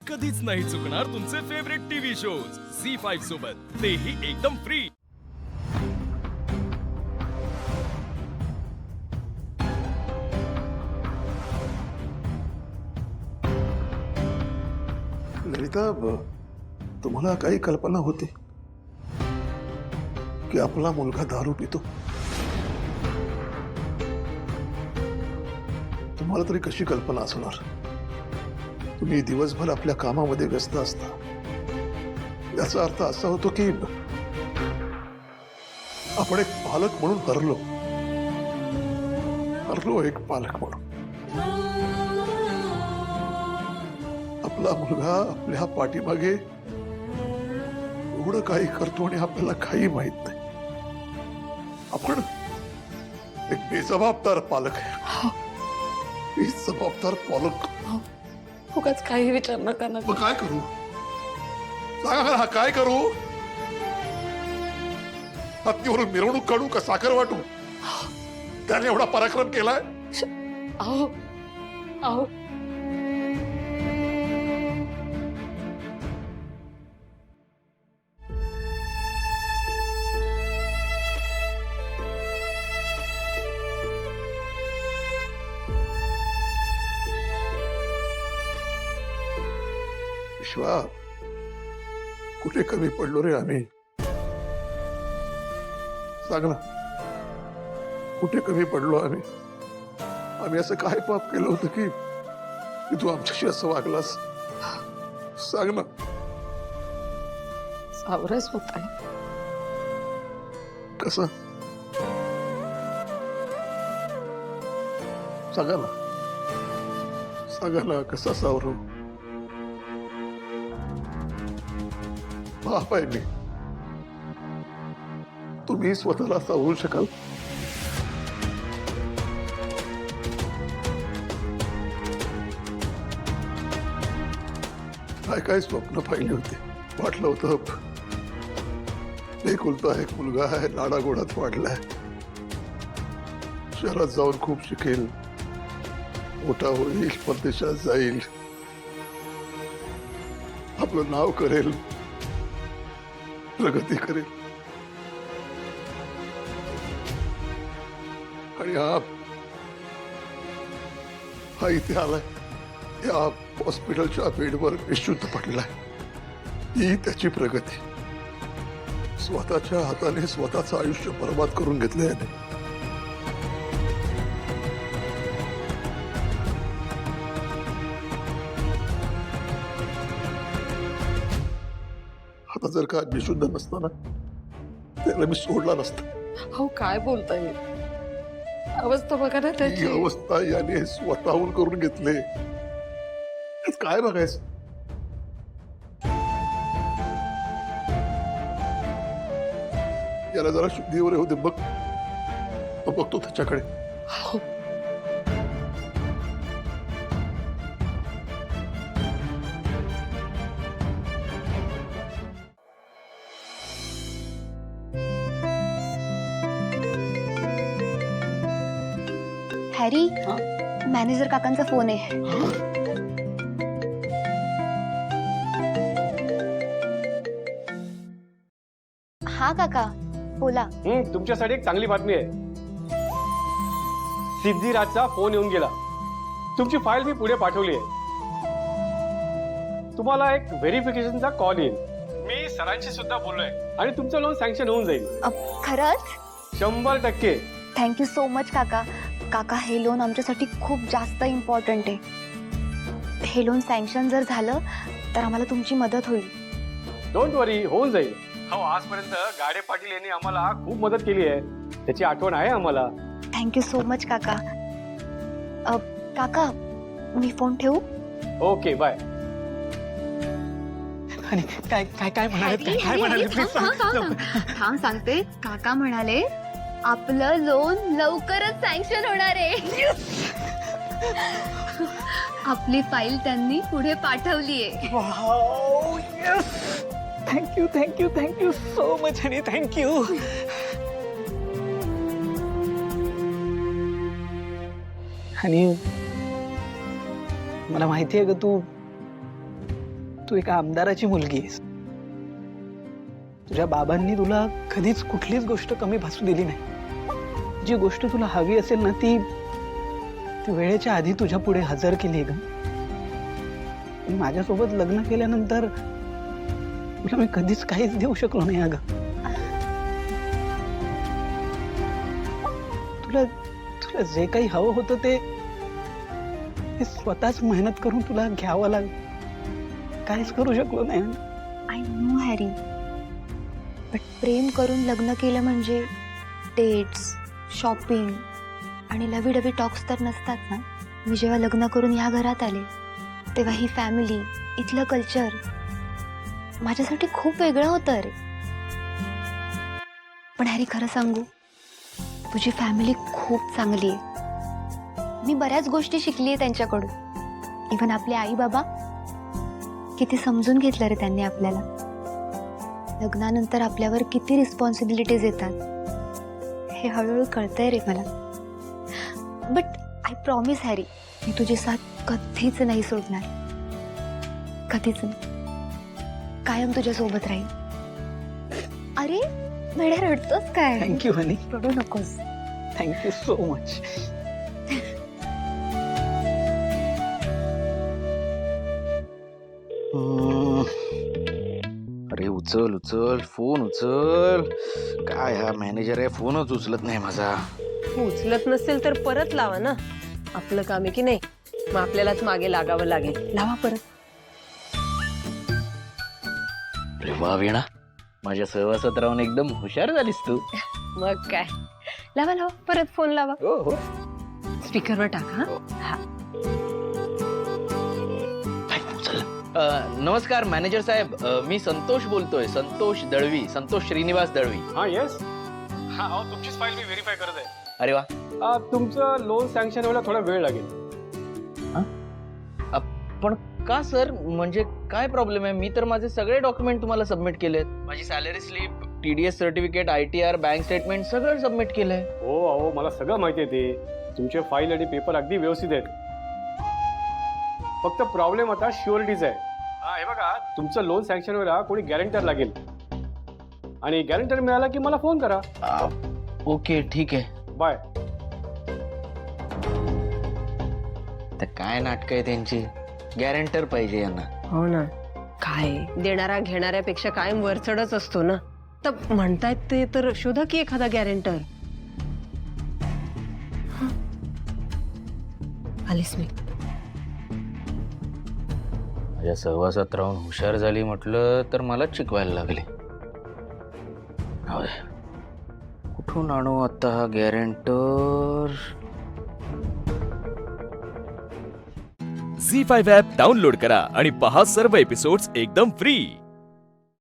कधीच नाही चुकणार तुमचे फेवरेट टीव्ही शोज झी5 सोबत, तेही एकदम फ्री। ललिता, तुम्हाला काही कल्पना होती की आपला मुलगा दारू पितो? तुम्हाला तरी कशी कल्पना असणार? तुम्ही दिवसभर आपल्या कामामध्ये व्यस्त असता। याचा अर्थ असा होतो की आपण एक पालक म्हणून हरलो एक पालक म्हणून। आपला मुलगा आपल्या पाठीमागे एवढं काही करतो आणि आपल्याला काही माहित नाही। आपण एक बेजबाबदार पालक आहे। बेजबाबदार पालक। उगाच काही विचार नका ना। मग काय करू? सांगा मला, काय करू? हत्तीवरून मिरवणूक काढू का साखर वाटू? त्याने एवढा पराक्रम केलाय। अहो अहो विश्वा, कुठे कमी पडलो रे आम्ही? सांग ना, कुठे कमी पडलो आम्ही? आम्ही असं काय पाप केलं होतं की तू आमच्याशी असं वागलास? सांग ना। सावरच होत आहे। कसं? सांगा ना, सांगा ना, कसा सावरू? बाप आहे मी, तुम्ही स्वतःला सावरू शकाल? काय काय स्वप्न पाहिली होती। वाटलं होतं एकुलता एक मुलगा आहे, लाडागोडात वाढलाय, शहरात जाऊन खूप शिकेल, मोठा होईल, परदेशात जाईल, आपलं नाव करेल, प्रगती करेल। आणि हा इथे आलाय, या हॉस्पिटलच्या बेडवर बेशुद्ध पडलाय। ही त्याची प्रगती। स्वतःच्या हाताने स्वतःचं आयुष्य बर्बाद करून घेतलंय याने। आता जर का बेशुद्ध नसताना त्याला मी सोडला नसता। अहो काय बोलताय? अवस्था बघा ना ही त्याची। अवस्था याने स्वतःहून करून घेतले। यात काय बघायचं? याला जरा शुद्धीवर येऊ दे, बघ बघतो त्याच्याकडे। अहो हॅरी, मॅनेजर काकांचा फोन आहे। हा काका, बोला। तुमच्यासाठी एक चांगली बातमी आहे। सिद्धिराजचा फोन येऊन गेला। तुमची फाईल मी पुढे पाठवली आहे। तुम्हाला एक व्हेरिफिकेशनचा कॉल येईल। मी सरांशी सुद्धा बोललोय आणि तुमचं लोन सँक्शन होऊन जाईल। खरंच? 100%। थँक्यू सो मच काका। काका, हे लोन आमच्यासाठी खूप जास्त इम्पॉर्टंट आहे। हे लोन सँक्शन जर झालं तर आम्हाला तुमची मदत होईल। डोंट वरी, होऊन जाईल। हो, आजपर्यंत गाडे पाटील यांनी आम्हाला खूप मदत केली आहे, त्याची आठवण आहे आम्हाला। थँक्यू सो मच काका। काका, मी फोन ठेवू? Okay, bye. आणि काय काय काय म्हणाले? काय म्हणाले? थांब सांगते। काका म्हणाले आपलं लोन लवकरच सँक्शन होणार आहे। आपली फाईल त्यांनी पुढे पाठवलीये। Wow, yes, thank you thank you thank you so much honey, thank you. आणि मला माहिती आहे ग, तू तू एका आमदाराची मुलगी आहेस. तुझ्या बाबांनी तुला कधीच कुठलीच गोष्ट कमी भासू दिली नाही. जी गोष्ट तुला हवी असेल ना ती वेळेच्या आधी तुझ्या पुढे हजर केली ग. आणि माझ्यासोबत लग्न केल्यानंतर तुला मी कधीच काहीच देऊ शकलो नाही अगं. तुला तुला जे काही हवं होतं ते स्वतःच मेहनत करून तुला घ्यावं लागलं. काहीच करू शकलो नाही. आय नो हॅरी, बट प्रेम करून लग्न केलं म्हणजे डेट्स, शॉपिंग आणि लवी डवी टॉक्स तर नसतात ना. मी जेव्हा लग्न करून ह्या घरात आले तेव्हा ही फॅमिली, इथलं कल्चर माझ्यासाठी खूप वेगळं होतं रे. पण हॅरी खरं सांगू, तुझी फॅमिली खूप चांगली आहे. मी बऱ्याच गोष्टी शिकली आहे त्यांच्याकडून. इव्हन आपले आई बाबा किती समजून घेतलं रे त्यांनी आपल्याला. लग्नानंतर आपल्यावर किती रिस्पॉन्सिबिलिटीज येतात हे हळूहळू कळतंय रे मला. बट आय प्रॉमिस हॅरी, मी तुझी साथ कधीच नाही सोडणार. कधीच नाही. कायम तुझ्या सोबत राहील. अरे वेड्या रडतोस काय? थँक्यू हनी. रडू नकोस. Thank you so much. अरे उचल उचल फोन उचल. काय हा मॅनेजर आहे, फोनच उचलत नाही माझा. उचलत नसेल तर परत लावा ना. आपलं काम आहे की नाही, मग आपल्यालाच मागे लागावं लागेल. लावा परत. अरे वा वीणा, माझ्या सहवासात राहून एकदम हुशार झालीस तू. मग काय, लावा लावा परत फोन लावा. हो हो. स्पीकरवर टाका. हा. उचल. नमस्कार मॅनेजर साहेब, मी संतोष बोलतोय. संतोष दळवी, संतोष श्रीनिवास दळवी. हा येस. हा अहो, तुमचीच फाईल मी व्हेरीफाय करत आहे. अरे वा. तुमचं लोन सँक्शन व्हायला थोडा वेळ लागेल. पण का सर, म्हणजे काय प्रॉब्लेम आहे? मी तर माझे सगळे डॉक्युमेंट तुम्हाला सबमिट केलेत. माझी salary slip, TDS certificate, ITR, bank statement सगळं सबमिट केलंय. हो अहो, मला सगळं माहिती आहे ते. तुमचे फाईल आणि पेपर अगदी व्यवस्थित आहेत. फक्त प्रॉब्लेम आता शुअरिटीचा आहे. हा हे बघा, तुमचं लोन सँक्शन व्हायला कोणी गॅरंटर लागेल. आणि गॅरंटर मिळाला की मला फोन करा. ओके ठीक आहे. बाय. तर काय नाटक आहे त्यांची, गॅरंटर पाहिजे यांना. हो ना. काय देणारा घेणाऱ्यापेक्षा कायम वरचढच असतो ना. तर म्हणतायत ते तर शोधा की एखादा गॅरंटर. आलीस मी. माझ्या सहवासात राहून हुशार झाली म्हटलं तर मलाच शिकवायला लागले. कुठून आणू आता हा गॅरंटर? झी 5 ॲप डाउनलोड करा आणि पहा सर्व एपिसोड्स एकदम फ्री.